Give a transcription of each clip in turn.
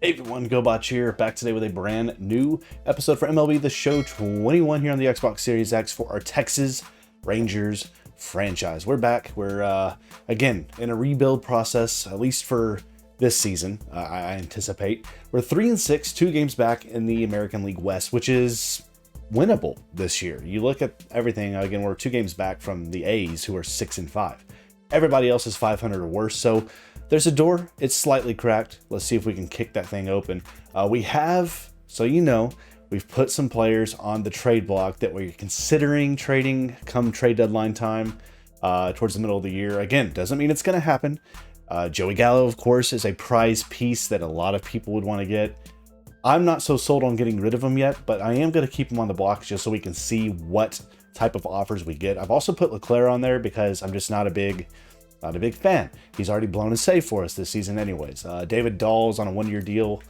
Hey everyone, Gobotch here, back today with a brand new episode for MLB The Show 21 here on the Xbox Series X for our Texas Rangers franchise. We're back. We're, again, in a rebuild process, at least for this season, I anticipate. We're 3-6, 2 games back in the American League West, which is winnable this year. You look at everything, again, we're 2 games back from the A's, who are 6-5. Everybody else is 500 or worse, so there's a door. It's slightly cracked. Let's see if we can kick that thing open. We have, so you know, we've put some players on the trade block that we're considering trading come trade deadline time towards the middle of the year. Again, doesn't mean it's going to happen. Joey Gallo, of course, is a prize piece that a lot of people would want to get. I'm not so sold on getting rid of him yet, but I am going to keep him on the block just so we can see what type of offers we get. I've also put Leclerc on there because I'm just not a big fan. He's already blown a save for us this season anyways. David Dahl's on a 1-year deal.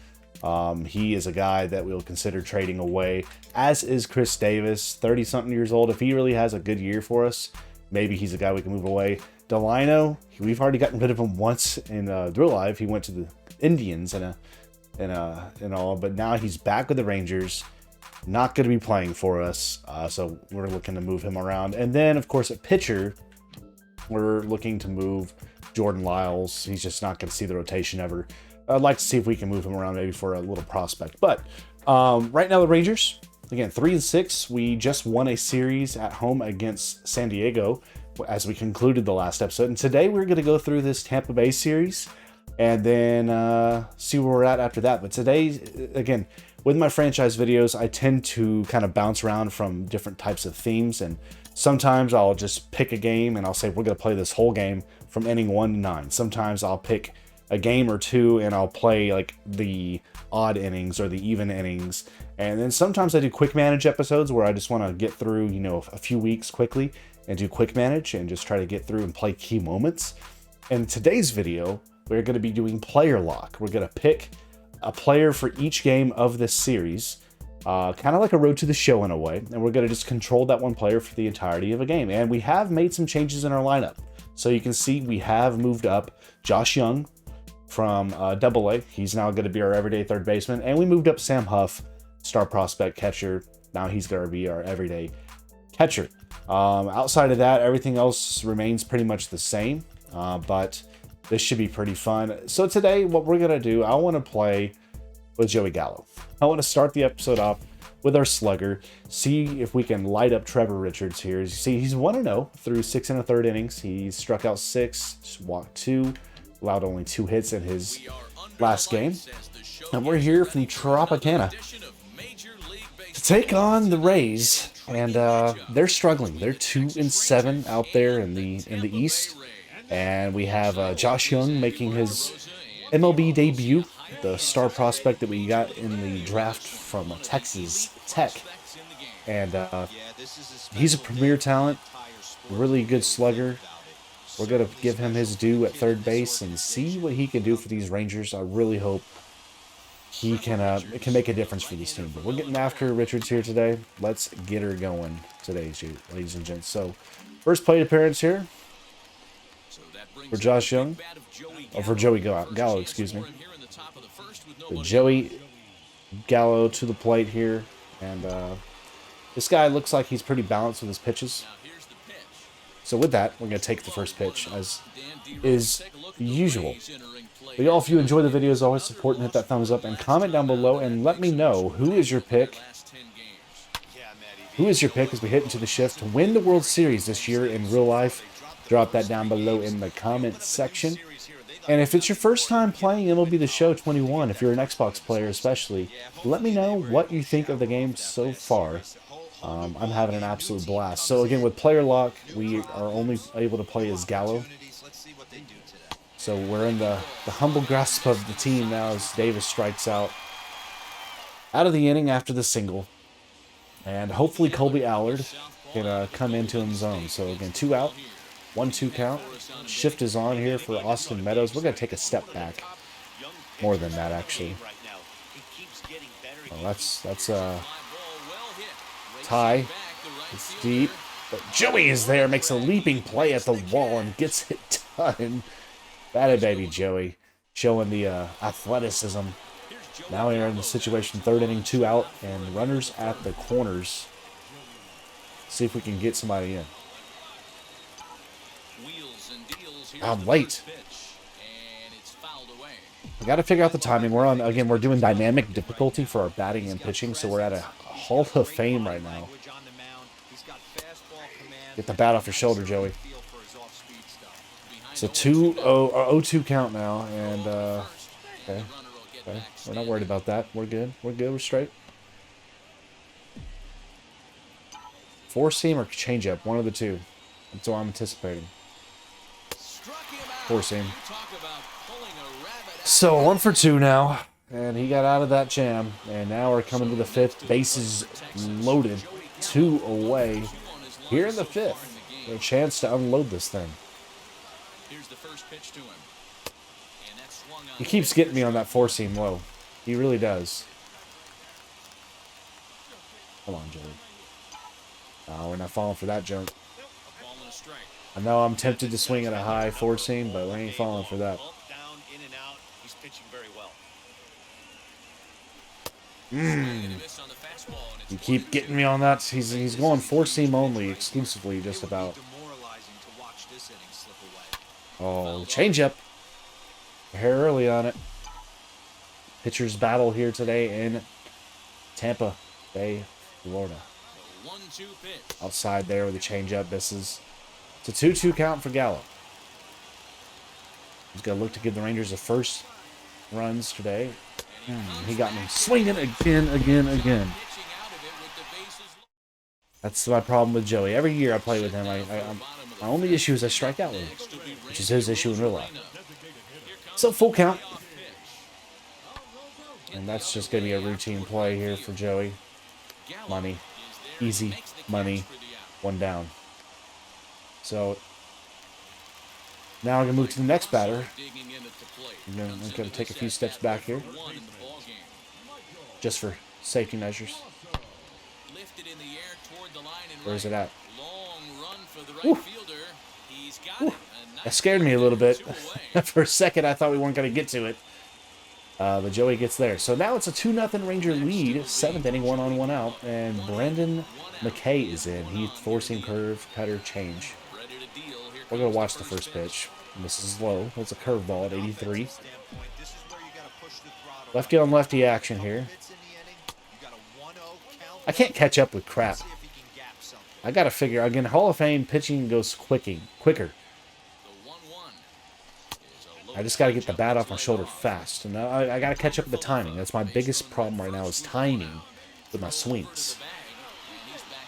He is a guy that we'll consider trading away, as is Chris Davis, 30-something years old. If he really has a good year for us, maybe he's a guy we can move away. Delino, we've already gotten rid of him once in real life. He went to the Indians and all, but now he's back with the Rangers. Not going to be playing for us, so we're looking to move him around. And then, of course, at pitcher, we're looking to move Jordan Lyles. He's just not going to see the rotation ever. I'd like to see if we can move him around maybe for a little prospect. But right now the Rangers, again, 3-6. We just won a series at home against San Diego as we concluded the last episode. And today we're going to go through this Tampa Bay series and then see where we're at after that. But today, again, with my franchise videos, I tend to kind of bounce around from different types of themes, and sometimes I'll just pick a game and I'll say, we're going to play this whole game from inning 1 to 9. Sometimes I'll pick a game or two and I'll play like the odd innings or the even innings. And then sometimes I do quick manage episodes where I just want to get through, you know, a few weeks quickly and do quick manage and just try to get through and play key moments. In today's video, we're going to be doing player lock. We're going to pick a player for each game of this series. Kind of like a road to the show in a way, and we're going to just control that one player for the entirety of a game. And we have made some changes in our lineup. So you can see we have moved up Josh Young from AA. He's now going to be our everyday third baseman. And we moved up Sam Huff, star prospect catcher. Now he's going to be our everyday catcher. Outside of that, everything else remains pretty much the same, but this should be pretty fun. So today, what we're going to do, I want to play with Joey Gallo. I want to start the episode off with our slugger, see if we can light up Trevor Richards here. As you see, he's 1-0 through 6 1/3 innings. He struck out 6, walked 2, allowed only 2 hits in his last game. And we're here from Tropicana to take on the Rays, and they're struggling. They're 2-7 out there in the East, and we have Josh Young making his MLB debut, the star prospect that we got in the draft from Texas Tech. And he's a premier talent, really good slugger. We're going to give him his due at third base and see what he can do for these Rangers. I really hope he can make a difference for this team. But we're getting after Richards here today. Let's get her going today, ladies and gents. So, first plate appearance here for Josh Young, or for Joey Gallo, excuse me. So Joey Gallo to the plate here, and this guy looks like he's pretty balanced with his pitches. So with that, we're going to take the first pitch, as is usual. But y'all, if you enjoy the videos, always support and hit that thumbs up, and comment down below and let me know who is your pick. Who is your pick as we hit into the shift to win the World Series this year in real life? Drop that down below in the comment section. And if it's your first time playing MLB The Show 21, if you're an Xbox player especially, let me know what you think of the game so far. I'm having an absolute blast. So again, with player lock, we are only able to play as Gallo. So we're in the humble grasp of the team now as Davis strikes out of the inning after the single. And hopefully Colby Allard can come into his zone. So again, 2 out. 1-2 count. Shift is on here for Austin Meadows. We're going to take a step back. More than that, actually. Well, that's a tie. It's deep. But Joey is there, makes a leaping play at the wall and gets it done. Batted baby Joey. Showing the athleticism Now we are in the situation, third inning, 2 out, and runners at the corners. See if we can get somebody in. I'm late. We got to figure out the timing. We're on, again, we're doing dynamic difficulty for our batting and pitching, so we're at a Hall of Fame right now. Get the bat off your shoulder, Joey. It's a 0-2 count now, and, okay. We're not worried about that. We're good. We're good. We're straight. Four seam or changeup, one of the two. That's what I'm anticipating. Four seam. So 1 for 2 now, and he got out of that jam, and now we're coming to the 5th. Bases loaded, 2 away. Here in the 5th, a chance to unload this thing. He keeps getting me on that 4 seam low. He really does. Come on, Joey. No, we're not falling for that junk. I know I'm tempted to swing at a high 4 seam, but we ain't falling for that. You keep getting me on that. He's going 4 seam only, exclusively, just about. Oh, change up. Hair early on it. Pitchers battle here today in Tampa Bay, Florida. Outside there with the changeup misses. It's a 2-2 count for Gallo. He's got to look to give the Rangers the first runs today. He got me swinging again. That's my problem with Joey. Every year I play with him, my only issue is I strike out with him, which is his issue in real life. So full count. And that's just going to be a routine play here for Joey. Money. Easy money. 1 down. So now I'm going to move to the next batter. I'm going to take a few steps back here. Just for safety measures. Where is it at? Woo. Woo. That scared me a little bit. For a second, I thought we weren't going to get to it. But Joey gets there. So now it's a 2-0 Ranger lead. 7th inning, 1 on, 1 out. And Brendan McKay is in. He's forcing curve, cutter, change. We're going to watch the first pitch. This is low. It's a curveball at 83. Lefty on lefty action here. I can't catch up with crap. I got to figure, again, Hall of Fame pitching goes quicker. I just got to get the bat off my shoulder fast. And I got to catch up with the timing. That's my biggest problem right now is timing with my swings.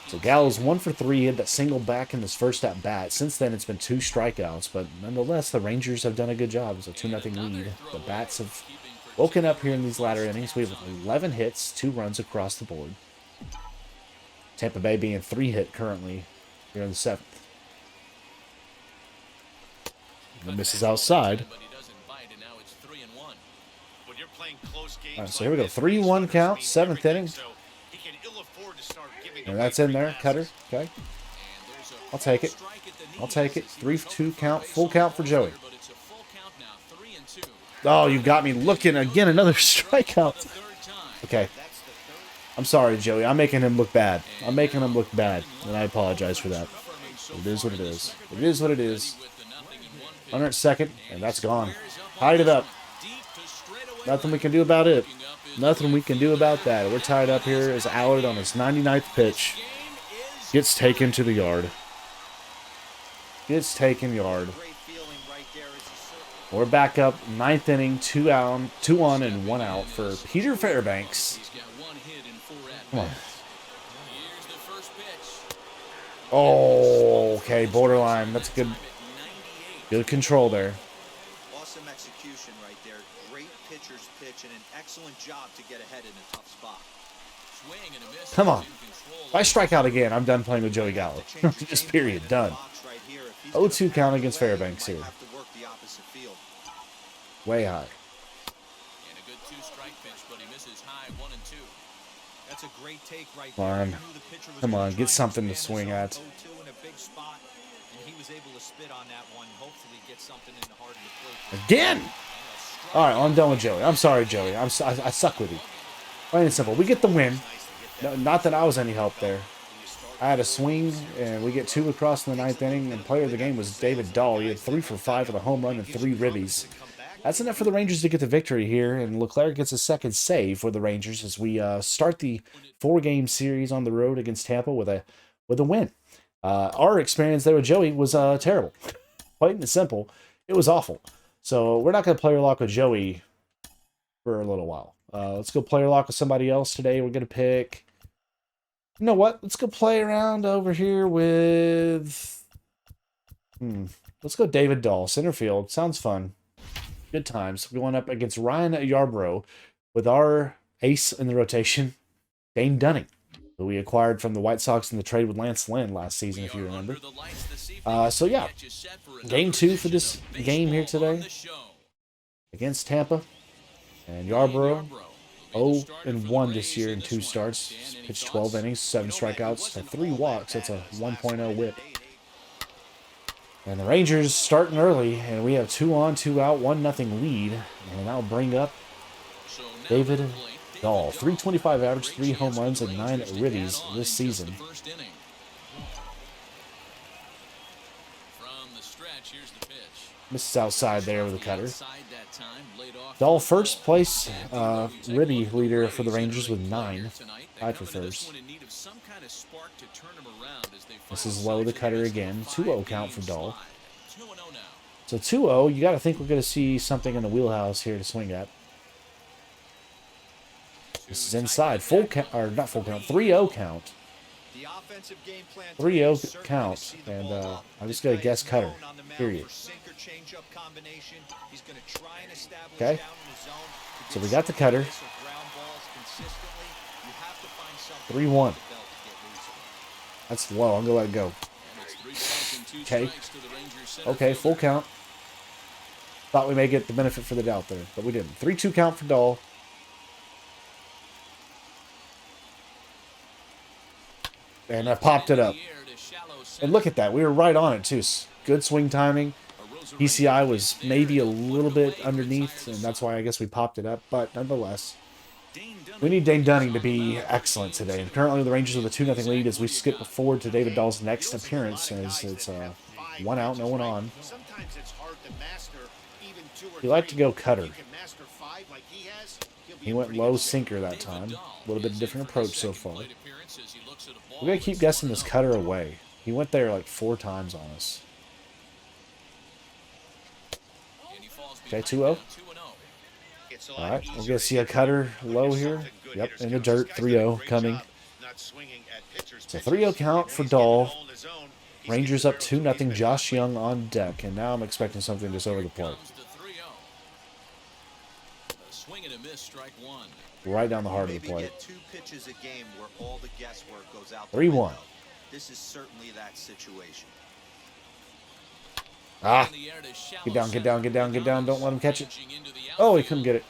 So Gallo's 1 for 3. He had that single back in his first at bat. Since then, it's been 2 strikeouts. But nonetheless, the Rangers have done a good job. It's a 2-0 lead. The Bats have woken up here in these latter innings. We have 11 hits, 2 runs across the board. Tampa Bay being 3 hit currently here in the 7th. The misses outside. All right, so here we go. 3-1 count, 7th inning. And that's in there. Cutter. Okay. I'll take it. 3-2 count. Full count for Joey. Oh, you got me looking again. Another strikeout. Okay. I'm sorry, Joey. I'm making him look bad. And I apologize for that. It is what it is. It is what it is. 102nd, and that's gone. Tied it up. Nothing we can do about it. Nothing we can do about that. We're tied up here as Allard on his 99th pitch gets taken to the yard. We're back up, 9th inning, 2 on and 1 out for Peter Fairbanks. Come on. Oh, okay, borderline. That's good control there. Awesome execution right there. Great pitcher's pitch and an excellent job to get ahead in a tough spot. Come on. If I strike out again, I'm done playing with Joey Gallo. Just period. Done. 0-2 count against Fairbanks here. Way high. Come on, get something to swing at. Again! All right, I'm done with Joey. I'm sorry, Joey. I suck with you. Plain and simple. We get the win. No, not that I was any help there. I had a swing, and we get 2 across in the 9th inning, and player of the game was David Dahl. He had 3 for 5 with a home run and 3 ribbies. That's enough for the Rangers to get the victory here, and Leclerc gets a second save for the Rangers as we start the 4-game series on the road against Tampa with a win. Our experience there with Joey was terrible. Plain and simple. It was awful. So we're not going to player lock with Joey for a little while. Let's go player lock with somebody else today. We're going to pick... You know what? Let's go play around over here with... Let's go David Dahl, center field. Sounds fun. Good times. Going up against Ryan Yarbrough with our ace in the rotation, Dane Dunning, who we acquired from the White Sox in the trade with Lance Lynn last season, if you remember. So yeah, game 2 for this game here today against Tampa. And Yarbrough, 0-1 this year in 2 starts. Pitched 12 innings, 7 strikeouts, 3 walks. That's a 1.0 whip. And the Rangers starting early, and we have 2 on, 2 out, 1-0 lead. And that'll bring up David Dahl. 325 average, 3 home runs, and 9 ribbies this season. Misses outside there with a cutter. Dahl first place ribby leader for the Rangers with 9. Tied for first. This is low the cutter again. 2-0 count for Dahl. So 2-0, you got to think we're going to see something in the wheelhouse here to swing at. This is inside. Full count, or not full count, 3-0 count. 3-0 count. And I'm just going to guess cutter. Period. Okay. So we got the cutter. 3-1. That's low. I'm going to let it go. Okay. Okay, full count. Thought we may get the benefit for the doubt there, but we didn't. 3-2 count for Dahl. And I popped it up. And look at that. We were right on it, too. Good swing timing. PCI was maybe a little bit underneath, and that's why I guess we popped it up. But nonetheless, we need Dane Dunning to be excellent today. And currently, the Rangers with a 2-0 lead as we skip forward to David Dahl's next appearance. As it's 1 out, no one on. He liked to go cutter. He went low sinker that time. A little bit different approach so far. We're going to keep guessing this cutter away. He went there like 4 times on us. Okay, 2-0. Alright, we're going to see a cutter low here. Yep, in the dirt, 3-0 coming. So 3-0 count for Dahl. Rangers up 2-0. Josh Young on deck. And now I'm expecting something just over the plate. Right down the heart of the plate. 3-1. This is certainly that situation. Ah. Get down, get down, get down, get down. Don't let him catch it. Oh, he couldn't get it.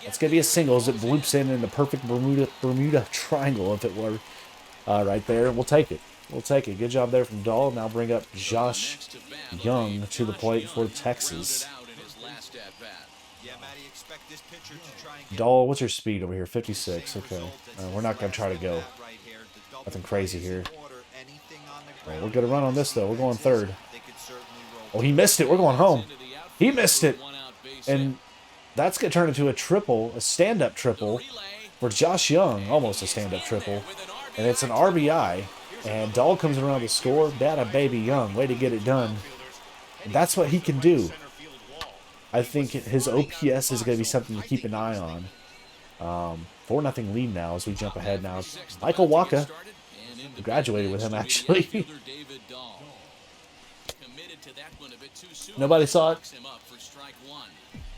That's going to be a single as it bloops in the perfect Bermuda Triangle, if it were. Right there. We'll take it. We'll take it. Good job there from Dahl. Now bring up Josh Young to the plate for Texas. Dahl, what's your speed over here? 56. Okay. We're not going to try to go. Nothing crazy here. Right, we're going to run on this, though. We're going third. Oh, he missed it. We're going home. He missed it. And that's going to turn into a triple, a stand-up triple for Josh Young. Almost a stand-up triple. And it's an RBI. And Dahl comes around to score. Bada baby Young. Way to get it done. And that's what he can do. I think his OPS is going to be something to keep an eye on. 4-0 lead now as we jump ahead now. Michael Wacha. We graduated with him, actually. Nobody saw it.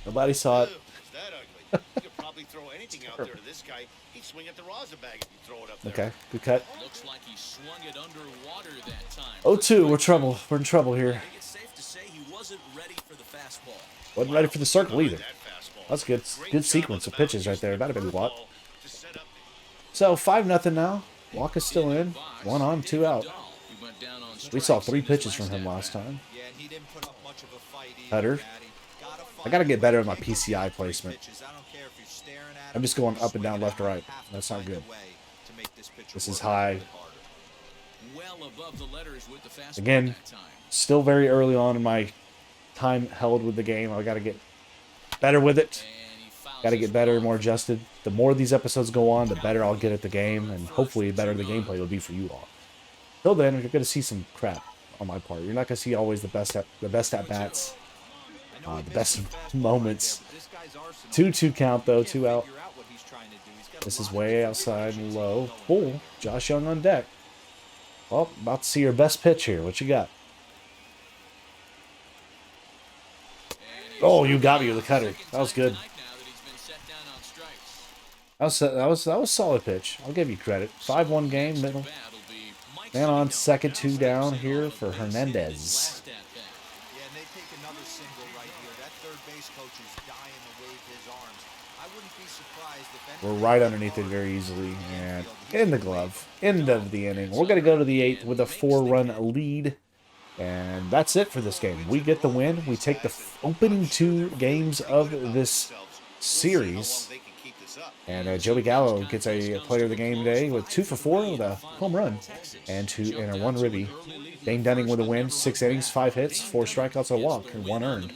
Nobody saw it. Okay, good cut. 0-2, we're in trouble here. Wasn't ready for the circle either. That's good. Good sequence of pitches right there. About a baby Watt. So 5-0 now. Walker's still in. 1 on, 2 out. We saw 3 pitches from him last time. Cutter. I got to get better at my PCI placement. I'm just going up and down, left to right. That's not good. This is high. Again, still very early on in my time held with the game. I got to get better with it. Got to get better, more adjusted. The more these episodes go on, the better I'll get at the game, and hopefully the better the gameplay will be for you all. Till then, you're going to see some crap on my part. You're not going to see always the best at bats, the best moments. 2-2 count though, 2 out. This is way outside and low. Full. Josh Young on deck. Well, about to see your best pitch here. What you got? Oh, you got me with the cutter. That was good. That was solid pitch. I'll give you credit. 5-1 game, middle. Man on second, 2 down here for Hernandez. We're right underneath it very easily, and in the glove. End of the inning. We're going to go to the 8th with a 4-run lead, and that's it for this game. We get the win. We take the opening 2 games of this series, and Joey Gallo gets a player of the game today with 2 for 4 with a home run and a 1 ribby. Dane Dunning with a win, 6 innings, 5 hits, 4 strikeouts, a walk, and 1 earned.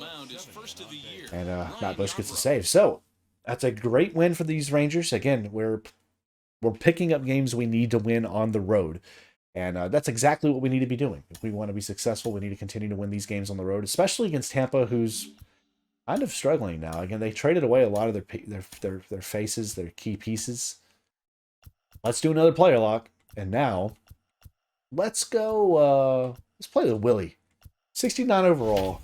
And Matt Bush gets a save. So that's a great win for these Rangers. Again, we're picking up games we need to win on the road. And that's exactly what we need to be doing. If we want to be successful, we need to continue to win these games on the road, especially against Tampa, who's kind of struggling now. Again, they traded away a lot of their faces, their key pieces. Let's do another player lock. And now, let's go, let's play with Willie. 69 overall,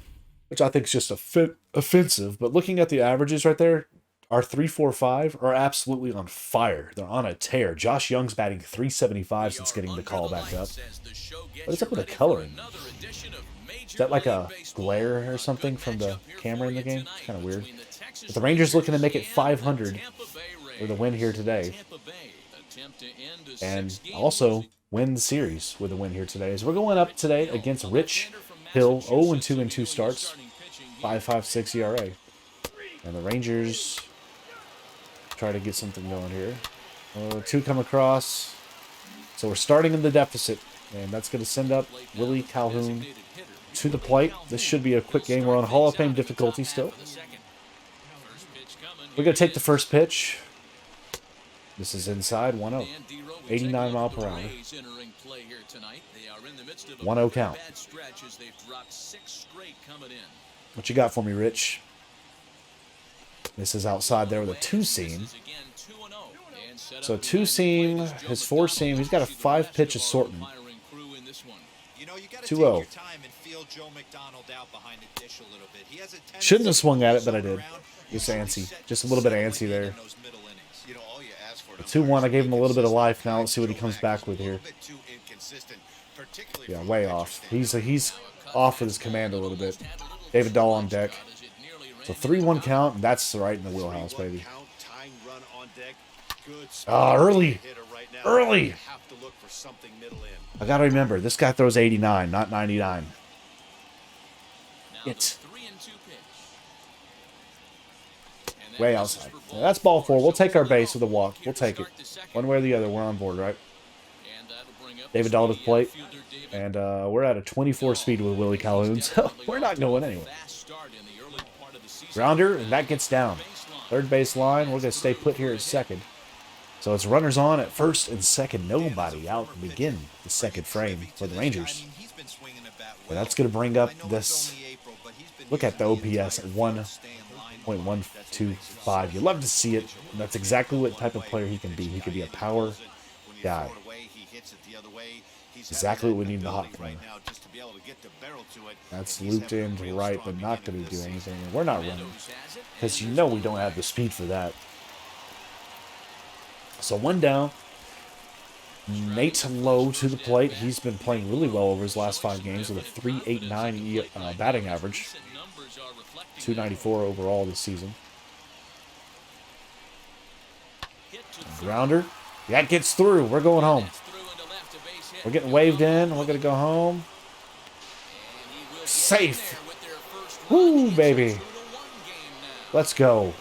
which I think is just offensive. But looking at the averages right there, our 3-4-5 are absolutely on fire. They're on a tear. Josh Young's batting .375 since getting the call back up. What is up with the coloring? Is that like a glare or something from the camera in the game? It's kind of weird. But the Rangers looking to make it 500 with a win here today. And also win the series with a win here today. So we're going up today against Rich Hill. 0-2 in 2 starts. 5.56 ERA. And the Rangers try to get something going here. 2 come across. So we're starting in the deficit. And that's going to send up Willie Calhoun to the plate. This should be a quick game. We're on Hall of Fame difficulty still. We're going to take the first pitch. This is inside, 1-0. 89 mile per hour. 1-0 count. What you got for me, Rich? This is outside there with a 2-seam. So 2-seam, his 4-seam, he's got a 5-pitch assortment. 2-0. Shouldn't have swung at it, but I did. Just antsy. Just a little bit antsy there. 2-1, I gave him a little bit of life. Now let's see what he comes back with here. Yeah, way off. He's off with his command a little bit. David Dahl on deck. So 3-1 count. That's right in the wheelhouse, baby. Early. Early. I got to remember, this guy throws 89, not 99. It's way outside. Yeah, that's ball 4. We'll take our base with a walk. We'll take it. One way or the other, we're on board, right? David Dahl to the plate. And we're at a 24 speed with Willie Calhoun, so we're not going anywhere. Grounder, and that gets down. Third base line. We're going to stay put here at second. So it's runners on at first and second. Nobody out to begin the second frame for the Rangers. And that's going to bring up this. Look at the OPS at 1.125. You love to see it. And that's exactly what type of player he can be. He could be a power guy. Exactly what we need in the hot corner. That's looped in to right, but not going to do anything. And we're not running. Because you know we don't have the speed for that. So 1 down. Nate Lowe to the plate. He's been playing really well over his last 5 games with a .389 batting average. .294 overall this season. Grounder. That gets through. We're going home. We're getting waved in. We're going to go home. Safe. Woo, baby. Let's go.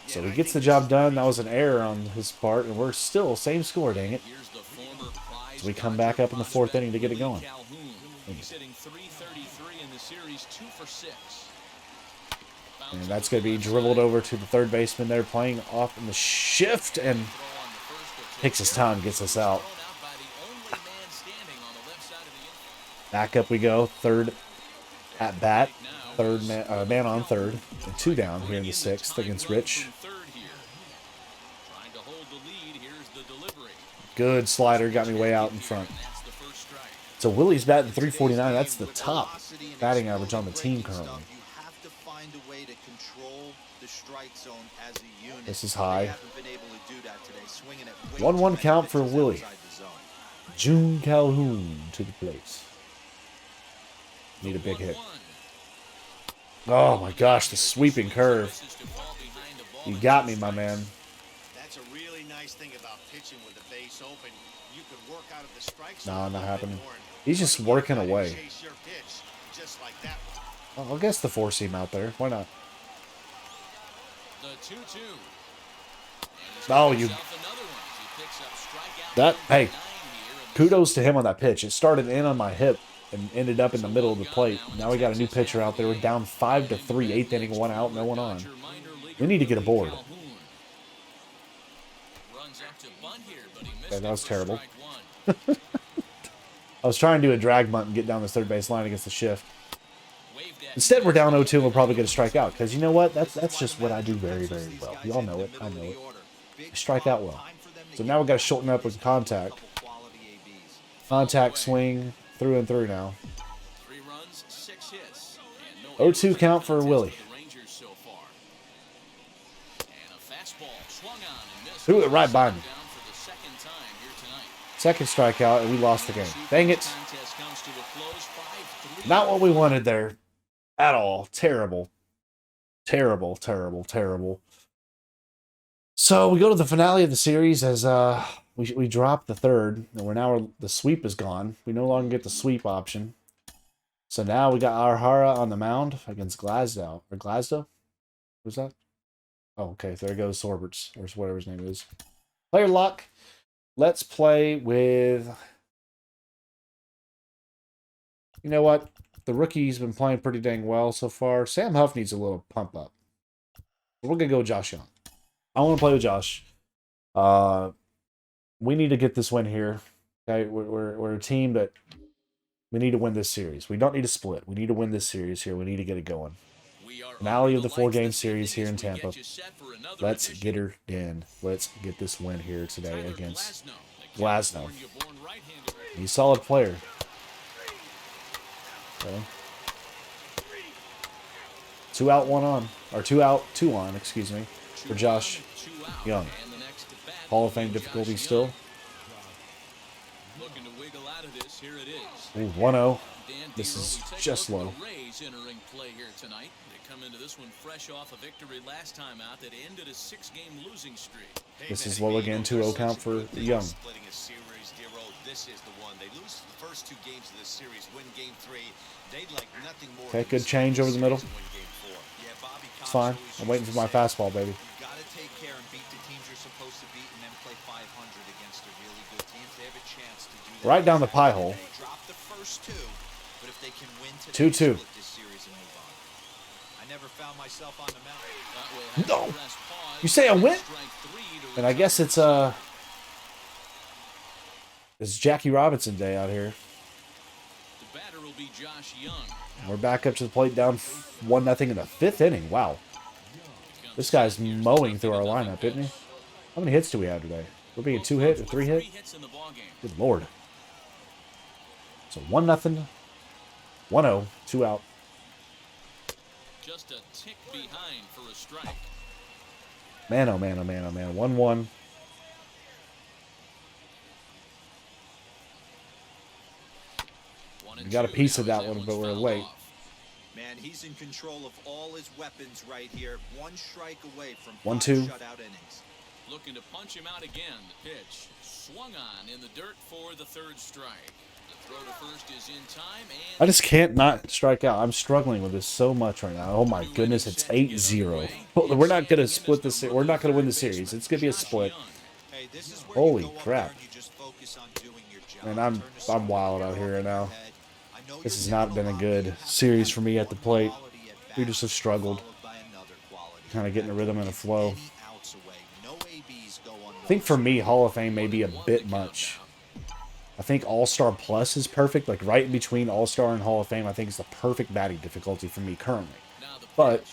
So he gets the job done. That was an error on his part, and we're still same score, dang it. So we come back up in the 4th inning to get it going. And that's going to be dribbled over to the third baseman there, playing off in the shift, and takes his time, gets us out. Back up we go, third at bat, third man on third, and 2 down here in the 6th against Rich. Good slider, got me way out in front. So Willie's batting .349. That's the top batting average on the team currently. This is high. 1-1 count for Willie. June Calhoun to the plate. Need a big hit. Oh my gosh, the sweeping curve. You got me, my man. That's a really nice thing about pitching with the base open. You can work out of the strike zone. Nah, not happening. He's just working away. Well, I guess the 4-seam out there. Why not? Oh, you. That, hey, kudos to him on that pitch. It started in on my hip and ended up in the middle of the plate. Now we got a new pitcher out there. We're down 5-3, 8th inning, 1 out, no one on. We need to get aboard. Okay, that was terrible. I was trying to do a drag bunt and get down the third base line against the shift. Instead, we're down 0-2 and we'll probably get a strikeout. Because you know what? That's just what I do very, very well. You all know it. I know it. I strike out well. So now we've got to shorten up with contact. Contact swing through and through now. 0-2 count for Willie. Threw it right by me. Second strikeout, and we lost the game. Dang it. Not what we wanted there at all. Terrible. Terrible, terrible, terrible. So we go to the finale of the series as we drop the third, and the sweep is gone. We no longer get the sweep option. So now we got Arhara on the mound against Glasgow. Or Glasgow? Who's that? Oh, okay. There goes Sorberts, or whatever his name is. Player lock. Let's play with... You know what? The rookie's been playing pretty dang well so far. Sam Huff needs a little pump up. We're going to go with Josh Young. I want to play with Josh. We need to get this win here. Okay, we're a team that we need to win this series. We don't need to split. We need to win this series here. We need to get it going. Finale of the 4-game series here in Tampa. Let's get her in. Let's get this win here today against Glasgow. He's a solid player. Okay. 2 out, 1 on. Or 2 out, 2 on, excuse me, for Josh Young. Hall of Fame difficulty still. Ooh, 1-0. This is just low. This is low again, 2-0 count for Young. Okay, good change over the middle. It's fine. I'm waiting for my fastball, baby. Right down the pie hole. 2-2. No! You say I went? And I guess it's Jackie Robinson Day out here. We're back up to the plate, down 1-0 in the 5th inning. Wow. This guy's mowing through our lineup, isn't he? How many hits do we have today? We're being 2 hit or 3 hit? Good lord. So 1-0. 1-0. 2 out. Just a tick behind for a strike. Man, oh man, oh man, oh man. 1-1. We got a piece of that one, but we're late. Man, he's in control of all his weapons right here. 1 strike away from 1-2. shutout innings. Looking to punch him out again. The pitch swung on in the dirt for the 3rd strike. Throw to first is in time I and just can't not strike out. I'm struggling with this so much right now. Oh my goodness, it's 8-0. We're not going to split this. We're not going to win the series. It's going to be a split. Hey, this is where you Holy go up there crap. and you just focus on doing your job. And Turn the I'm circle wild gear out off here in your now. head. I know This you're has given not a been a lot, but good you have to series have for me at the one plate. quality at We bat just have struggled. followed by another quality Kind of at getting a bat. rhythm Don't and a give flow. any outs away. No ABs go I think for me, unnoticed. Hall of Fame may be a 1-1 bit the much. countdown. I think All-Star Plus is perfect. Like right in between All-Star and Hall of Fame, I think is the perfect batting difficulty for me currently. Now the But pitch.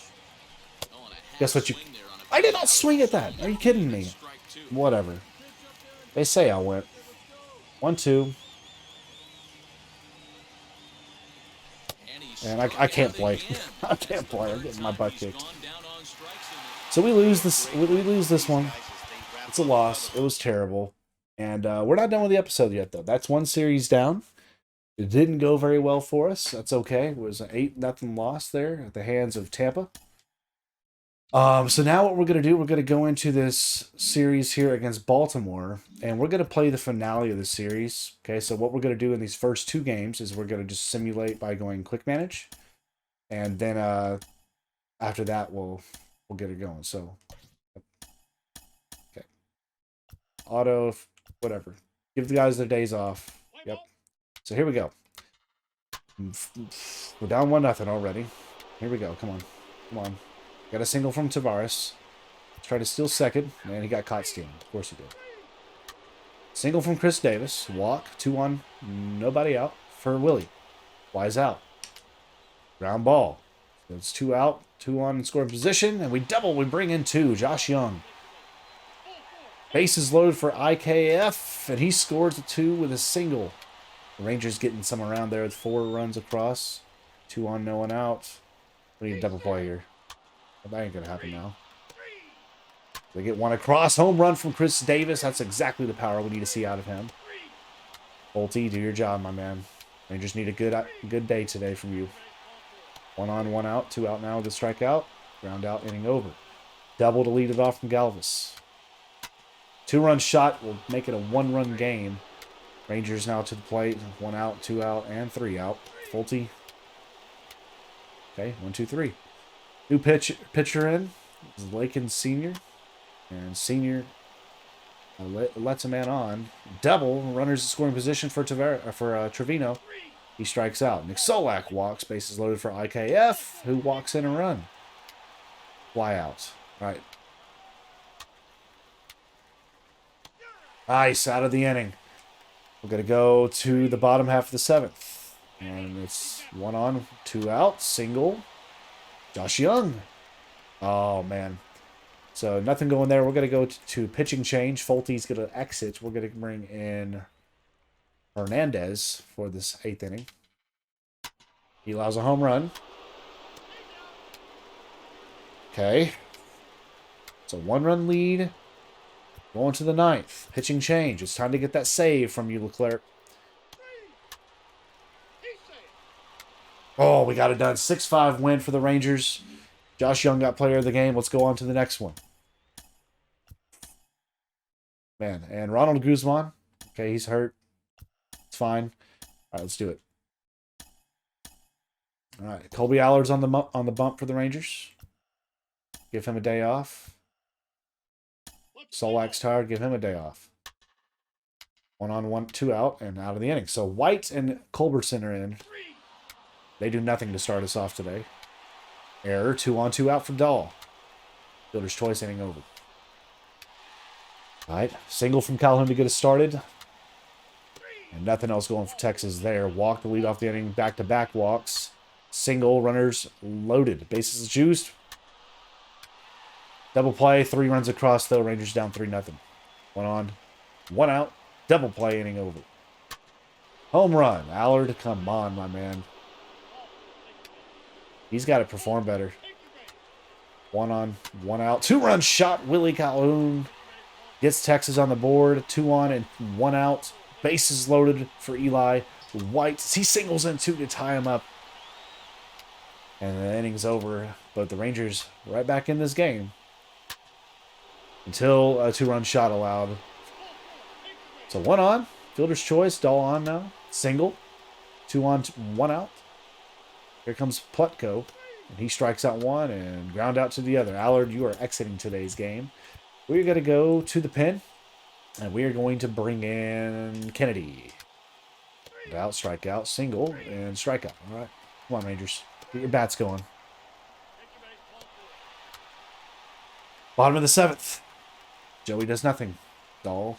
Oh, and a half guess what you... swing there on a I did pitch. not swing at that. Are you kidding me? Strike two. Whatever. They say I went. 1-2. And he And I struck can't out play. again. I can't That's the play. I'm third getting my time butt he's kicked. gone down on strikes in the So we lose this. We lose this one. It's a loss. It was terrible. And we're not done with the episode yet, though. That's one series down. It didn't go very well for us. That's okay. It was an 8-0 loss there at the hands of Tampa. So now what we're going to do, we're going to go into this series here against Baltimore, and we're going to play the finale of the series. Okay, so what we're going to do in these first 2 games is we're going to just simulate by going quick manage, and then after that we'll get it going. So, okay, auto, whatever. Give the guys their days off. Yep. So here we go. We're down 1-0 already. Here we go. Come on. Come on. Got a single from Tavares. Tried to steal second, and he got caught stealing. Of course he did. Single from Chris Davis. Walk. 2-1. Nobody out for Willie. Wise out. Ground ball. So it's 2 out. 2-1 in scoring position, and we double. We bring in 2. Josh Young. Bases loaded for IKF, and he scores a 2 with a single. The Rangers getting some around there with 4 runs across. 2 on, no one out. We need a double play here. Well, that ain't going to happen now. They get 1 across. Home run from Chris Davis. That's exactly the power we need to see out of him. Bolte, do your job, my man. Rangers need a good day today from you. 1 on, 1 out. 2 out now with a strikeout. Ground out, inning over. Double to lead it off from Galvis. 2-run shot will make it a 1-run game. Rangers now to the plate. 1 out, 2 out, and 3 out. Bolte. Okay, 1, 2, 3. New pitcher in is Lakin Sr. And Sr. Lets a man on. Double. Runners in scoring position for Trevino. He strikes out. Nick Solak walks. Bases loaded for IKF, who walks in and run. Fly out. All right. Nice. Out of the inning. We're going to go to the bottom half of the 7th. And it's 1 on, 2 out. Single. Josh Young. Oh, man. So nothing going there. We're going to go to pitching change. Folty's going to exit. We're going to bring in Hernandez for this 8th inning. He allows a home run. Okay. It's a 1-run lead. Going to the 9th. Pitching change. It's time to get that save from you, Leclerc. Oh, we got it done. 6-5 win for the Rangers. Josh Young got player of the game. Let's go on to the next one. Man, and Ronald Guzman. Okay, he's hurt. It's fine. All right, let's do it. All right, Colby Allard's on the bump for the Rangers. Give him a day off. Solak's tired. Give him a day off. 1 on, 1, 2 out, and out of the inning. So White and Culberson are in. They do nothing to start us off today. Error. 2 on, 2 out for Dahl. Fielder's choice, inning over. All right. Single from Calhoun to get us started. And nothing else going for Texas there. Walk the lead off the inning. Back-to-back walks. Single. Runners loaded. Bases juiced. Double play. 3 runs across, though. Rangers down 3-0. 1 on. 1 out. Double play. Inning over. Home run. Allard. Come on, my man. He's got to perform better. 1 on, 1 out. 2-run shot. Willie Calhoun gets Texas on the board. 2 on and 1 out. Bases loaded for Eli White. He singles in 2 to tie him up. And the inning's over. But the Rangers right back in this game. Until a 2-run shot allowed. So 1 on. Fielder's choice. Dahl on now. Single. 2 on, 1 out. Here comes Plutko, and he strikes out 1 and ground out to the other. Allard, you are exiting today's game. We're going to go to the pen, and we are going to bring in Kennedy. Out, strikeout, single, and strikeout. All right. Come on, Rangers. Get your bats going. Bottom of the 7th. Joey does nothing. Dahl.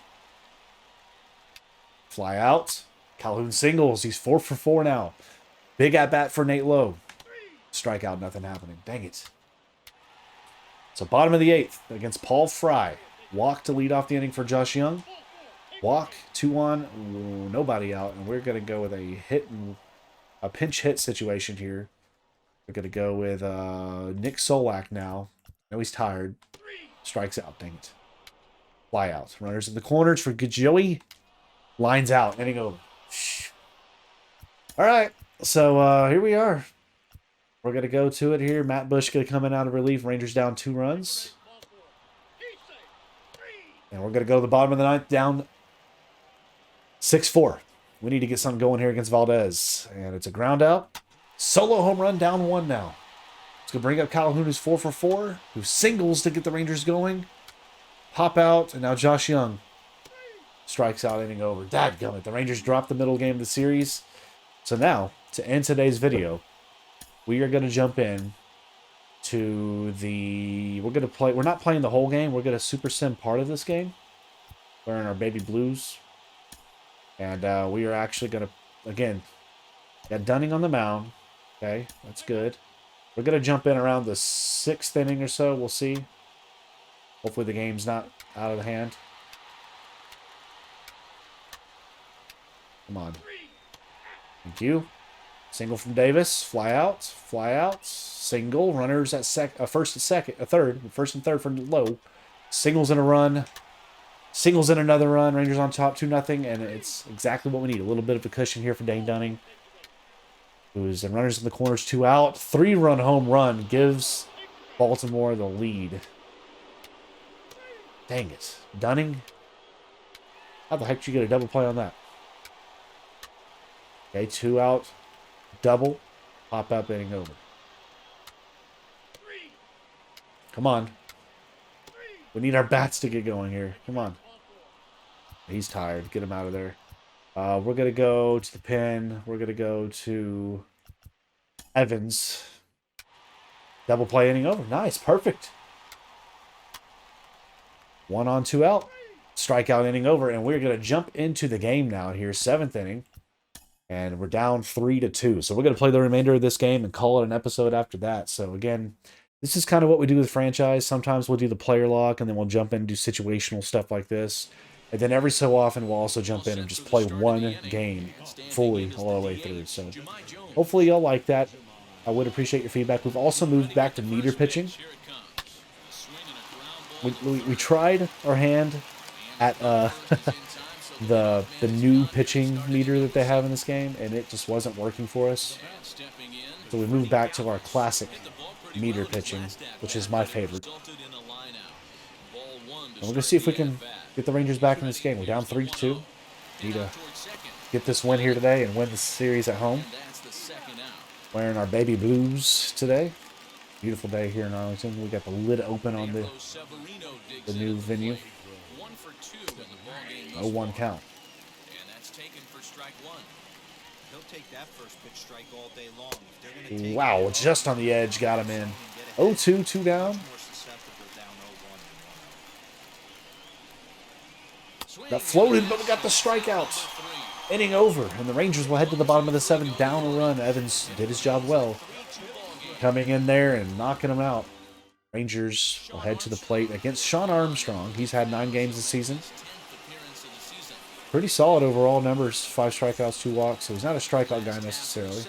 Fly out. Calhoun singles. He's 4 for 4 now. Big at bat for Nate Lowe. Strikeout, nothing happening. Dang it. So bottom of the 8th against Paul Fry. Walk to lead off the inning for Josh Young. Walk, 2 on, nobody out, and we're going to go with a pinch hit situation here. We're going to go with Nick Solak now. I know he's tired. Strikes out, dang it. Fly out. Runners in the corners for Joey. Lines out, inning over. All right, so here we are. We're going to go to it here. Matt Bush going to come in out of relief. Rangers down 2 runs. And we're going to go to the bottom of the 9th, down 6-4. We need to get something going here against Valdez. And it's a ground out. Solo home run, down 1 now. It's going to bring up Calhoun, who's 4 for 4, who singles to get the Rangers going. Pop out, and now Josh Young strikes out, inning over. Dadgummit, the Rangers dropped the middle game of the series. So now, to end today's video, we are going to jump in to the... We're going to play... We're not playing the whole game. We're going to super sim part of this game. Wearing our baby blues. And we are actually going to... Again, got Dunning on the mound. Okay, that's good. We're going to jump in around the 6th inning or so. We'll see. Hopefully the game's not out of the hand. Come on. Thank you. Single from Davis. Fly out. Fly out. Single. Runners at first and second. Third. First and third for Lowe. Singles in a run. Singles in another run. Rangers on top 2-0. And it's exactly what we need. A little bit of a cushion here for Dane Dunning. Who's in runners in the corners, 2 out. 3-run home run gives Baltimore the lead. Dang it. Dunning. How the heck did you get a double play on that? Okay, 2 out. Double. Pop up, inning over. Come on. We need our bats to get going here. Come on. He's tired. Get him out of there. We're going to go to the pen. We're going to go to Evans. Double play, inning over. Nice. Perfect. 1 on, 2 out. Strikeout, inning over. And we're going to jump into the game now here. 7th inning. And we're down 3-2. So we're going to play the remainder of this game and call it an episode after that. So again, this is kind of what we do with franchise. Sometimes we'll do the player lock, and then we'll jump in and do situational stuff like this. And then every so often, we'll also jump in and just play one game fully all the way through. So hopefully y'all like that. I would appreciate your feedback. We've also moved back to meter pitching. We tried our hand at the new pitching meter that they have in this game, and it just wasn't working for us. So we moved back to our classic meter pitching, which is my favorite. And we're going to see if we can get the Rangers back in this game. We're down 3-2. Need to get this win here today and win the series at home. Wearing our baby blues today. Beautiful day here in Arlington. We got the lid open on the new venue. 0-1 count. And that's taken for strike 1. He'll take that first pitch strike all day long. If they're gonna take Wow, just on the edge, got him in. 0-2, 2 down. That floated, but we got the strikeout. Inning over, and the Rangers will head to the bottom of the 7th, down a run. Evans did his job well. Coming in there and knocking him out. Rangers will head to the plate against Sean Armstrong. He's had 9 games this season. Pretty solid overall numbers. 5 strikeouts, 2 walks. So he's not a strikeout guy necessarily.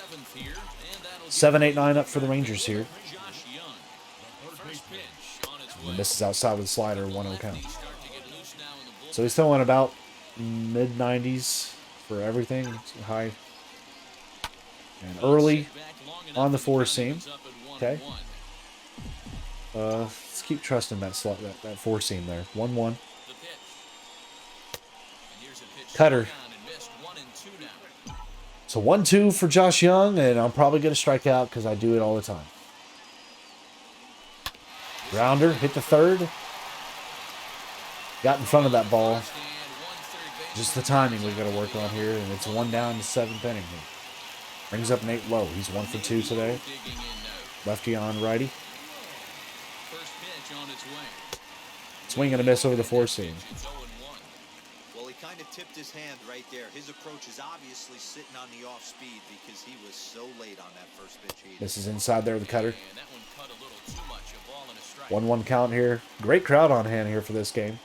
7-8-9 up for the Rangers here. And this is outside with a slider, 1-0 count. So he's throwing about mid-90s for everything. High and early on the 4-seam. Okay. Let's keep trusting that 4-seam there. 1-1. Cutter. So 1-2 for Josh Young, and I'm probably going to strike out because I do it all the time. Grounder, hit the third. Got in front of that ball. Just the timing we've got to work on here, and it's 1 down to 7th inning here. Brings up Nate Lowe. He's 1 for 2 today. Lefty on righty. First pitch on its way. Swing and a miss over the 4-seam. Well, he kind of tipped his hand right there. His approach is obviously sitting on the off speed because he was so late on that first pitch. This is inside there with the cutter. And that one cut a little too much. A ball and a strike. 1-1 count here. Great crowd on hand here for this game.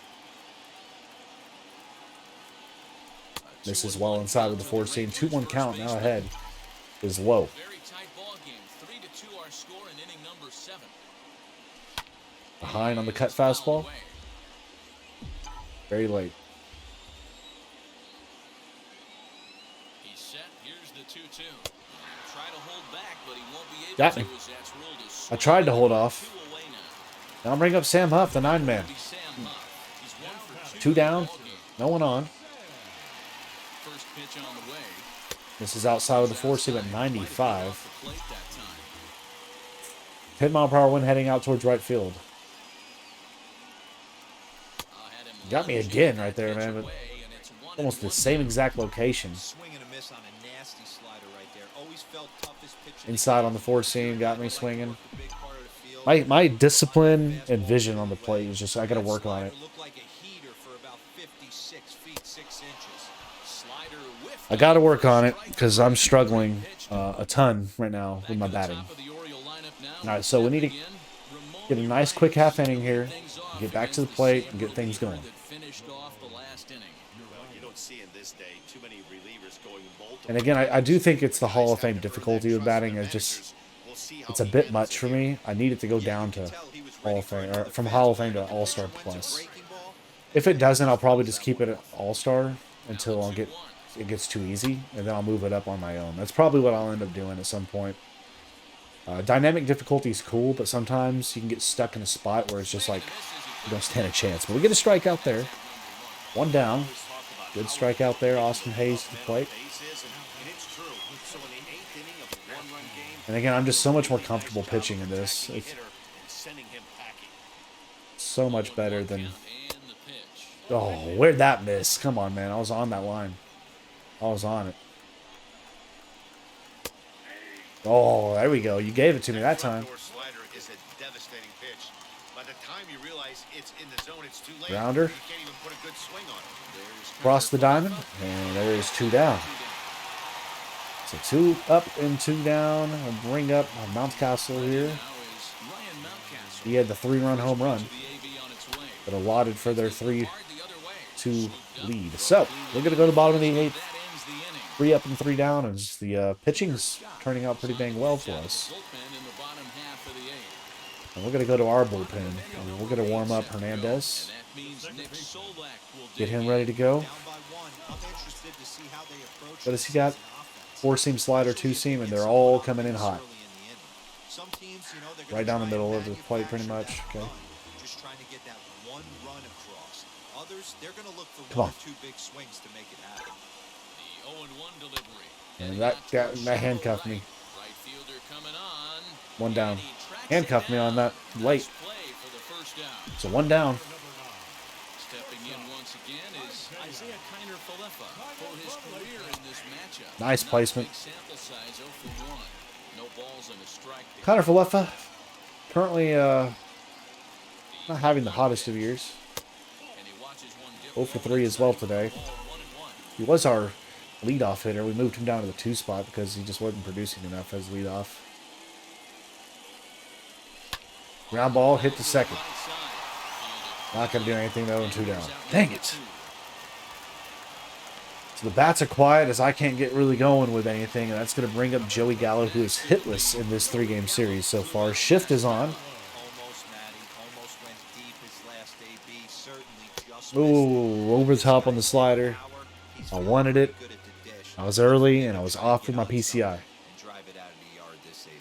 This is well inside with the 4-seam. 2-1 count now ahead is Lowe. Very tight ball game. 3-2 our score in inning number 7. Behind on the cut fastball. Very late. He's set. Here's the 2-2. Try to hold back, but he won't be able Got to. me. As that's ruled as I tried to hold off. 2 away now. Now I'll bring up Sam Huff, the 9-man. Sam Huff. He's 1 for 2. 2 down. No one on. First pitch on the way. This is outside of the 4-seam at 95. Off the plate that time. 10 mile per hour wind heading out towards right field. Had him Got me lunged again that right there, pitch man. But away, and it's 1-1 almost the same exact location. Swing and a miss on a nasty slider right there. Always felt toughest pitch in the Inside game. on the 4-seam, got me swinging. Worked a big part of the field. My discipline and vision on the plate is just, I got to work on it. Looked like a heater for about 56 feet 6 inches. Slider whiffed. I got to work on it because I'm struggling a ton right now with my batting. Top of the Oriole lineup now. All right, so we need to get a nice quick half inning here, get back to the plate, and get things going. That finished off the last inning. You don't see in this day too many relievers going multiple. And again, I do think it's the Hall of Fame difficulty with batting. It's a bit much for me. I need it to go down to Hall of Fame, or from Hall of Fame to All-Star Plus. If it doesn't, I'll probably just keep it at All-Star until it gets too easy, and then I'll move it up on my own. That's probably what I'll end up doing at some point. Dynamic difficulty is cool, but sometimes you can get stuck in a spot where it's just like you don't stand a chance. But we get a strikeout there. 1 down. Good strikeout there. Austin Hayes to the plate. And again, I'm just so much more comfortable pitching in this. It's so much better than... And the pitch. Oh, where'd that miss? Come on, man. I was on that line. I was on it. Oh, there we go. You gave it to me that time. Slider is a devastating pitch. By the time you realize it's in the zone, it's too late. Rounder. You can't even put a good swing on it. Cross the diamond. And there is 2 down. So 2 up and 2 down. I'll bring up Mountcastle here. Now is Ryan Mountcastle. He had the 3-run home run The AV on its way. that allotted for their Hard the other way. 3-2 lead. So we're going to go to the bottom of the 8th. That ends the inning. 3 up and 3 down, as the pitching's turning out pretty dang well for us. Bullpen in the bottom half of the 8th. And we're going to go to our bullpen. And we're going to warm up Hernandez, That means Nick Solak will get dig him in. ready to go. Down by 1. I'm interested to see how they approach What has he this got? in offense. 4-seam slider, 2-seam, and they're all coming in hot. Early in the inning. Some teams, you know, they're gonna Right down the try and middle of the plate, pretty manufacture much. that Okay. run, just trying to get that one run across. Others, they're going to look for Come one on. or 2 big swings to make it happen. The 0-1 delivery. And that handcuffed me. Right fielder coming on. 1 down. And he tracks Handcuffed it me on down. that late. Nice play for the first down. So 1 down. Stepping in once again is Isaiah Kiner-Falefa for his career in this matchup. Nice Not a placement. big sample size, 0 for 1. No balls and a strike there. Connor Falefa, currently not having the hottest of years. And he watches one dip 0 for 3 as well today. ball, 1-1. He was our leadoff hitter. We moved him down to the 2 spot because he just wasn't producing enough as leadoff. Ground ball, hit the second. Not going to do anything though, and 2 down. Dang it. So the bats are quiet as I can't get really going with anything, and that's going to bring up Joey Gallo, who is hitless in this 3-game series so far. Shift is on. Almost, Matty. Almost went deep his last AB. Certainly just Ooh, over the top on the slider. I wanted it. good at the dish. I was early, and I was off with my PCI. And drive it out of the yard this AB.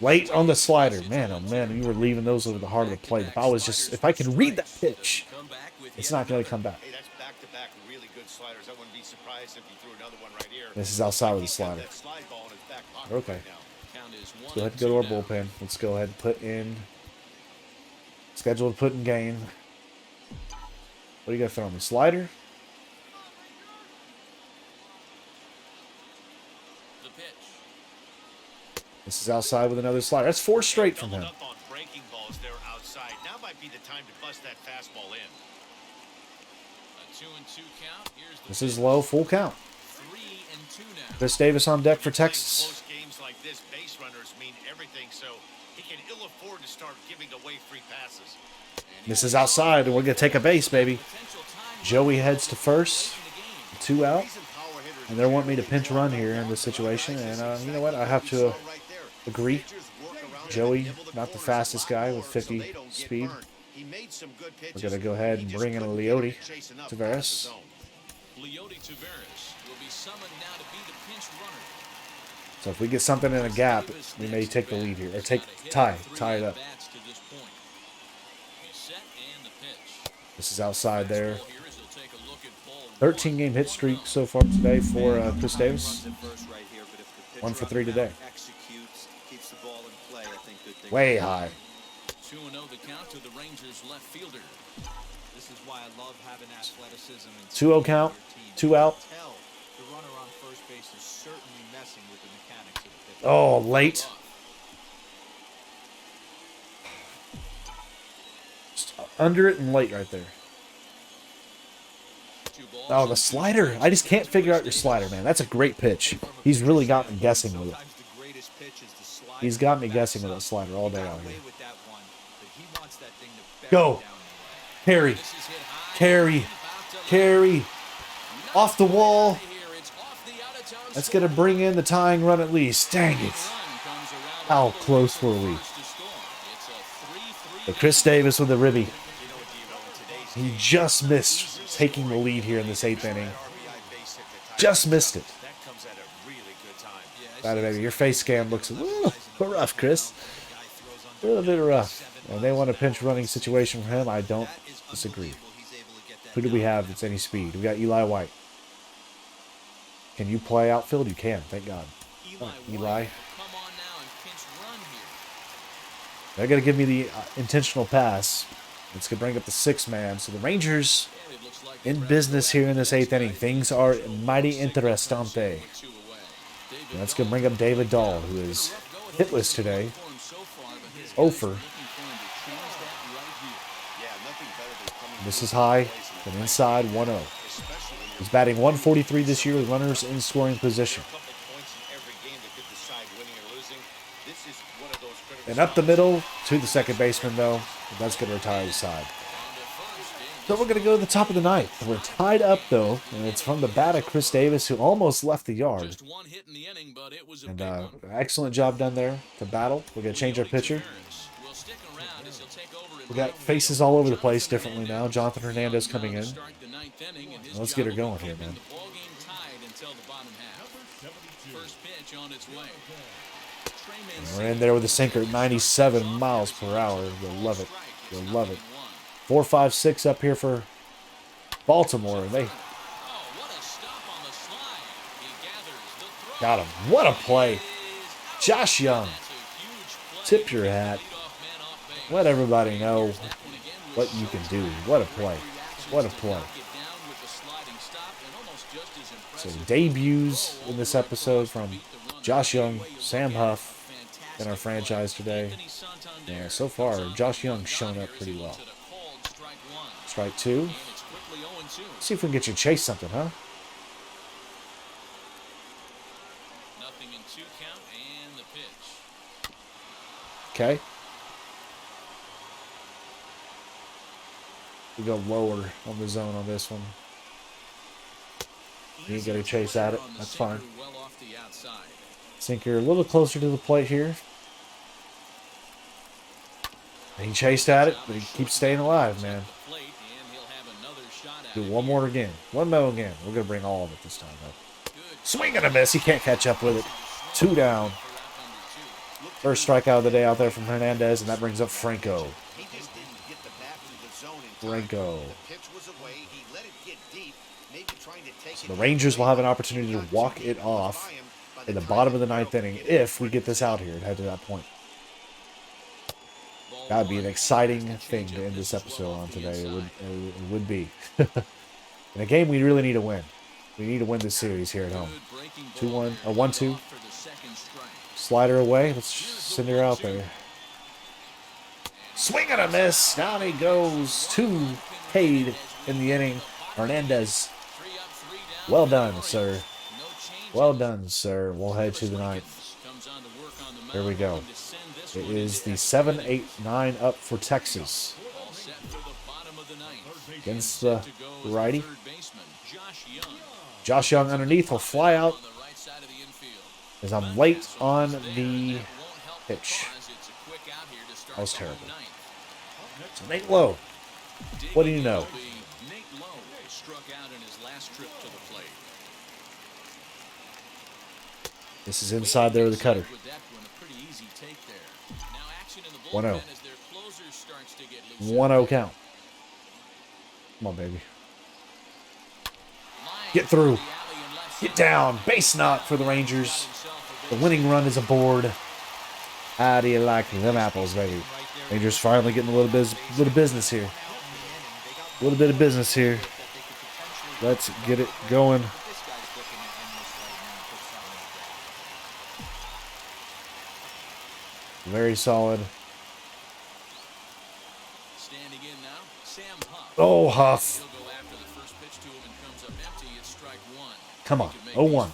Late on the slider. Man, oh man, you were leaving those over the heart of the plate. If I can read that pitch, Come back with it's yet not going to come back. Hey, that's back-to-back really good good sliders. I wouldn't be surprised if he threw another one right here. This is outside with the slider. That slide ball in his back pocket Okay. right now. Count is Let's go ahead and go to our bullpen. Let's go ahead and put in. Schedule to put in game. What do you got to throw me? Slider? The pitch. This is outside with another slider. That's 4 straight from him. Doubled up on breaking balls there outside. Now might be the time to bust that fastball in. A 2-2 count. Here's the This is low, full count. 3-2 now. Chris Davis on deck for Playing Texas. close games like this, base runners mean everything, so he can ill afford to start giving away free passes. This is outside, and we're going to take a base, baby. Joey heads to first. 2 out. And they're wanting me to pinch run here in this situation. And you know what? I have to agree. Joey, not the fastest guy with 50 speed. We're going to go ahead and bring in a Leote Taveras. Leote Taveras will be summoned now to be the pinch runner. So if we get something in a gap, we may take the lead here. Or tie it up. Bats to this point. He's set and the pitch. This is outside there. Here is he'll take a look at ball 13 game hit streak so far today for Chris Davis. 1 for 3 today. Executes, keeps the ball in play. I think good things. Way high. 2-0 the count to the Rangers left fielder. This is why I love having athleticism and 2-0 count. 2 out. tell the runner on first base is certainly messing with the mechanics of the pitch. Oh, late. Just under it and late right there. Oh, the slider. I just can't figure out your slider, man. That's a great pitch. He's really got me guessing with it. Sometimes the greatest pitch is the slider. He's got me guessing with that slider all day out Away here. with that one, but he wants that thing to Go. bury down the way. Carry. Carry. Carry. Off the wall. That's going to bring in the tying run at least. Dang it. How close were we? But Chris Davis with the ribby. He just missed taking the lead here in this 8th inning. Just missed it. That comes at a really good time. Bada baby, your face cam looks a little rough, Chris. A little bit rough. And they want a pinch running situation for him. I don't disagree. Who do we have that's any speed? We got Eli White. Can you play outfield? You can, thank God. Oh, Eli. Come on now and pinch run here. They're going to give me the intentional pass. It's going to bring up the 6th man. So the Rangers in business here in this 8th inning. Things are mighty interesante. And that's going to bring up David Dahl, who is hitless today. 0 for. This is high and inside 1-0. He's batting 143 this year with runners in scoring position. And up the middle to the second baseman, though. That's going to retire his side. So we're going to go to the top of the ninth. We're tied up, though, and it's from the bat of Chris Davis, who almost left the yard. Just one hit in the inning, but it was a And big one. excellent job done there to battle. We're going to change our pitcher. Will stick around as he'll take over in We got faces all over the place differently now. Jonathan Hernandez coming in. Let's get her going here, man. The ball game tied until the bottom half. First pitch on its way. And we're in there with a sinker at 97 miles per hour. You'll love it. You'll love it. 4, 5, 6 up here for Baltimore. They got him. What a play. Josh Young. Tip your hat. Let everybody know what you can do. What a play. What a play. So debuts in this episode from Josh Young, Sam Huff in our franchise today. Yeah, so far, Josh Young's shown up pretty well. Strike 2. See if we can get you to chase something, huh? Nothing in 2 count and the pitch. Okay. We go lower on the zone on this one. You ain't got to chase at it. That's fine. Well off the outside. Sinker a little closer to the plate here. He chased at it, but he keeps staying alive, man. Plate, and he'll have another shot at Do it. one more again. One more again. We're going to bring all of it this time, though. Good. Swing and a miss. He can't catch up with it. 2 down. First strikeout of the day out there from Hernandez, and that brings up Franco. He just didn't get the bat to the zone in time. Franco. The pitch was away. He let it get deep, maybe trying So the Rangers will have an opportunity to walk it off in the bottom of the ninth inning if we get this out here and head to that point. That would be an exciting thing to end this episode on today. It would be. In a game we really need to win. We need to win this series here at home. 2-1, or 1-2. Slider away. Let's send her out there. Swing and a miss. Down he goes. 2 paid in the inning. Hernandez. Well done, sir. Well done, sir. We'll head to the ninth. Here we go. It is the 7-8-9 up for Texas. Against the righty. Josh Young underneath will fly out as I'm late on the pitch. That was terrible. So Nate Lowe, what do you know? This is inside there with the cutter. 1-0. 1-0 count. Come on, baby. Get through. Get down. Base knock for the Rangers. The winning run is aboard. How do you like them apples, baby? Rangers finally getting a little business here. A little bit of business here. Let's get it going. Very solid. Oh, Huff. Come on. 0-1.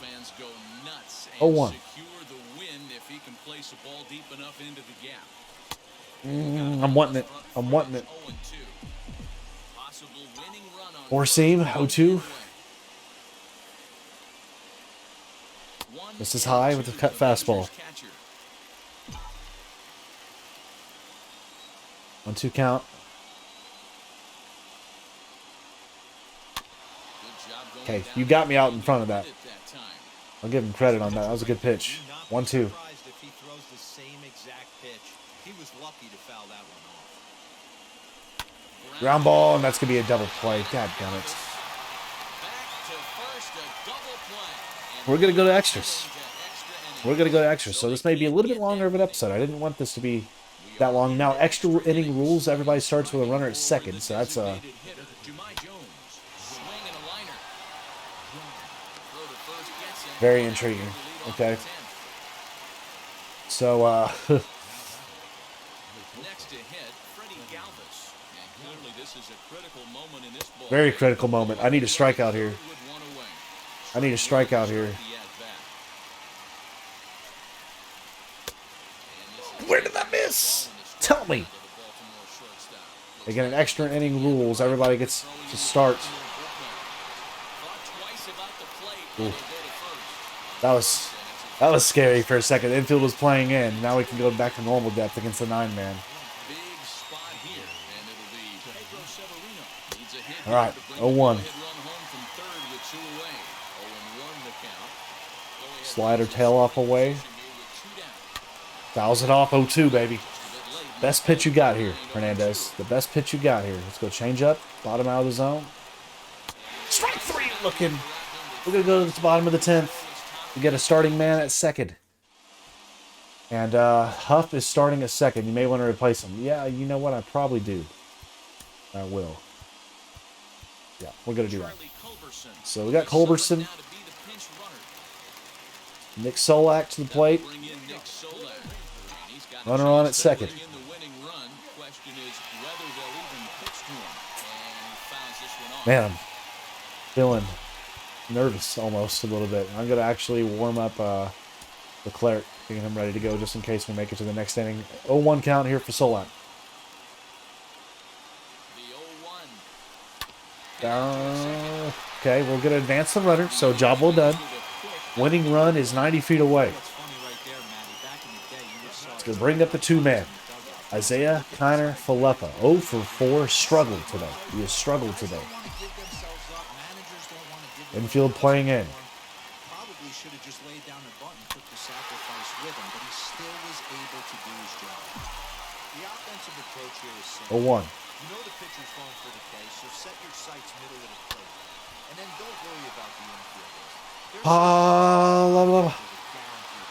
0-1. I'm wanting it. I'm wanting it. Four seam. 0-2. This is high with the cut fastball. 1-2 count. Okay, you got me out in front of that. I'll give him credit on that. That was a good pitch. 1-2. Ground ball, and that's going to be a double play. God damn it. We're going to go to extras. We're going to go to extras. So this may be a little bit longer of an episode. I didn't want this to be that long. Now, extra inning rules, everybody starts with a runner at second. So that's very intriguing. Okay. So, very critical moment. I need a strikeout here. I need a strikeout here. Where did that miss? Tell me. They get an extra inning rules. Everybody gets to start. Ooh. That was scary for a second. The infield was playing in. Now we can go back to normal depth against the 9-man. All right, 0-1. Slider tail off away. Fouls it off. 0-2, baby. Best pitch you got here, Hernandez. The best pitch you got here. Let's go change up. Bottom out of the zone. Strike 3 looking. We're going to go to the bottom of the 10th. We get a starting man at second. And Huff is starting at second. You may want to replace him. Yeah, you know what? I probably do. I will. Yeah, we're going to do that. So we got Culberson. Nick Solak to the plate. Runner on at second. Man, I'm feeling nervous almost a little bit. I'm going to actually warm up Leclerc, getting him ready to go just in case we make it to the next inning. 0-1 count here for Solak. Okay, we're going to advance the runner, so job well done. Winning run is 90 feet away. It's going to bring up the 2-man. Isaiah Kiner Falefa, 0 for 4, struggled today. He has struggled today. Infield playing in. Probably should have just laid down the bunt and took the sacrifice with him, but he still was able to do his job. The offensive approach here is simple. 0-1. You know the pitcher's going for the play, so set your sights middle of the plate. And then don't worry about the infielders. They're Ah, love, love.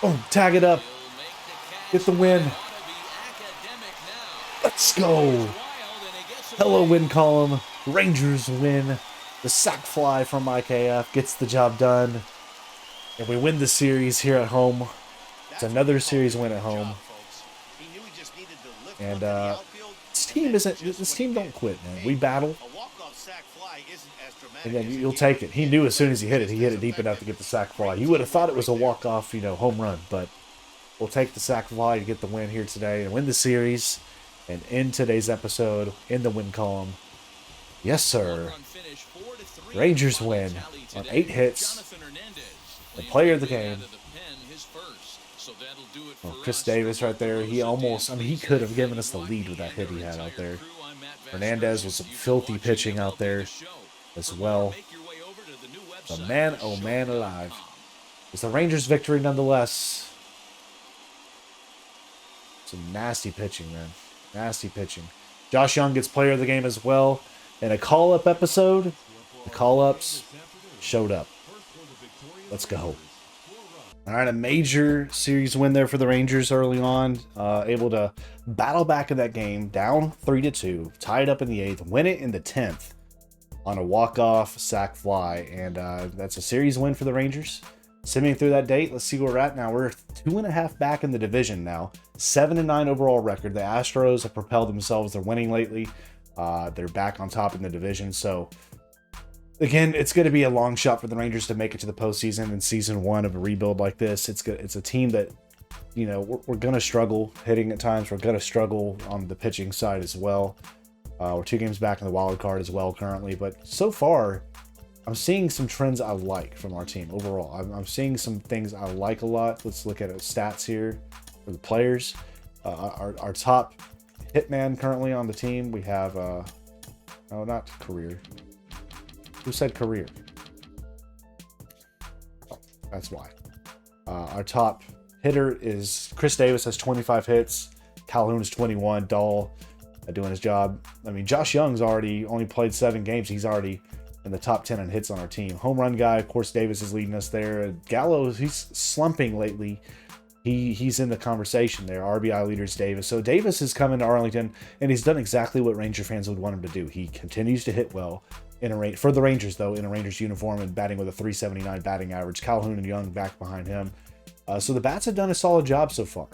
Oh, tag it up. He'll make the catch. Get the win. Ought to be academic now. Let's go. Wild, and it gets Hello, away. win column. Rangers win. The sac fly from IKF gets the job done. And we win the series here at home. It's another series win at home. And this team don't quit, man. We battle. And then you'll take it. He knew as soon as he hit it deep enough to get the sac fly. You would have thought it was a walk-off, home run, but we'll take the sac fly to get the win here today and win the series. And in today's episode, in the win column, yes, sir, Rangers win on 8 hits. The player of the game. Oh, Chris Davis right there. He almost, he could have given us the lead with that hit he had out there. Hernandez with some filthy pitching out there as well. The man, oh man, alive. It's the Rangers' victory nonetheless. Some nasty pitching, man. Nasty pitching. Josh Young gets player of the game as well. In a call-up episode, the call-ups showed up. Let's go. All right, a major series win there for the Rangers early on. Able to battle back in that game, down 3-2, tied up in the 8th, win it in the 10th on a walk-off sac fly. And that's a series win for the Rangers. Simming through that date, let's see where we're at now. We're 2.5 back in the division now. 7-9 overall record. The Astros have propelled themselves. They're winning lately. They're back on top in the division. So, again, it's going to be a long shot for the Rangers to make it to the postseason in season 1 of a rebuild like this. It's a team that, we're going to struggle hitting at times. We're going to struggle on the pitching side as well. We're 2 games back in the wild card as well currently. But so far, I'm seeing some trends I like from our team overall. I'm seeing some things I like a lot. Let's look at stats here for the players. Our top hitman currently on the team, we have, oh, not career. Who said career? Oh, that's why. Our top hitter is Chris Davis, has 25 hits. Calhoun is 21. Dahl doing his job. Josh Young's already only played 7 games. He's already in the top 10 in hits on our team. Home run guy, of course, Davis is leading us there. Gallo, he's slumping lately. He's in the conversation there. RBI leader is Davis. So Davis is coming to Arlington, and he's done exactly what Ranger fans would want him to do. He continues to hit well for the Rangers, though, in a Rangers uniform and batting with a .379 batting average. Calhoun and Young back behind him. So the Bats have done a solid job so far.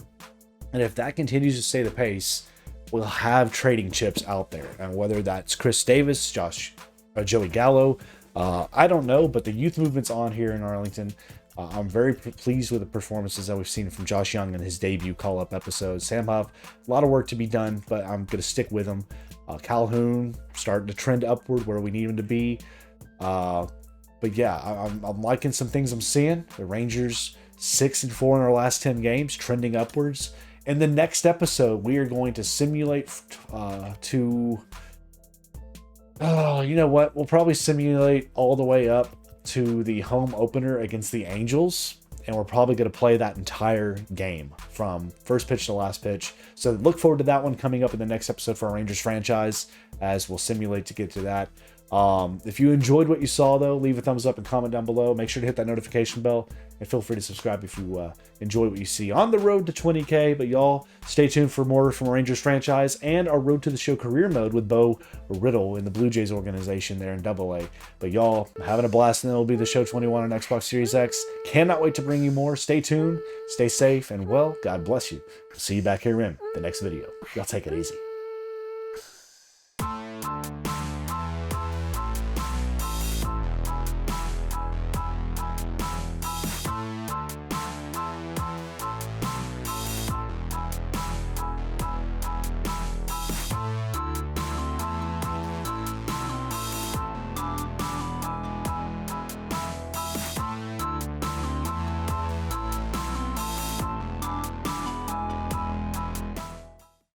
And if that continues to stay the pace, we'll have trading chips out there. And whether that's Chris Davis, Joey Gallo, I don't know, but the youth movement's on here in Arlington. I'm very pleased with the performances that we've seen from Josh Young in his debut call-up episode. Sam Huff, a lot of work to be done, but I'm going to stick with him. Calhoun starting to trend upward where we need him to be. But yeah, I'm liking some things I'm seeing. The Rangers 6-4 in our last 10 games, trending upwards. In the next episode, we are going to simulate you know what? We'll probably simulate all the way up to the home opener against the Angels, and we're probably going to play that entire game from first pitch to last pitch. So look forward to that one coming up in the next episode for our Rangers franchise, as we'll simulate to get to that. If you enjoyed what you saw, though, leave a thumbs up and comment down below. Make sure to hit that notification bell, and feel free to subscribe if you enjoy what you see on the road to 20K. But y'all, stay tuned for more from our Rangers franchise and our Road to the Show career mode with Bo Riddle in the Blue Jays organization there in AA. But y'all, having a blast, and it'll be the Show 21 on Xbox Series X. Cannot wait to bring you more. Stay tuned, stay safe, and well, God bless you. See you back here in the next video. Y'all take it easy.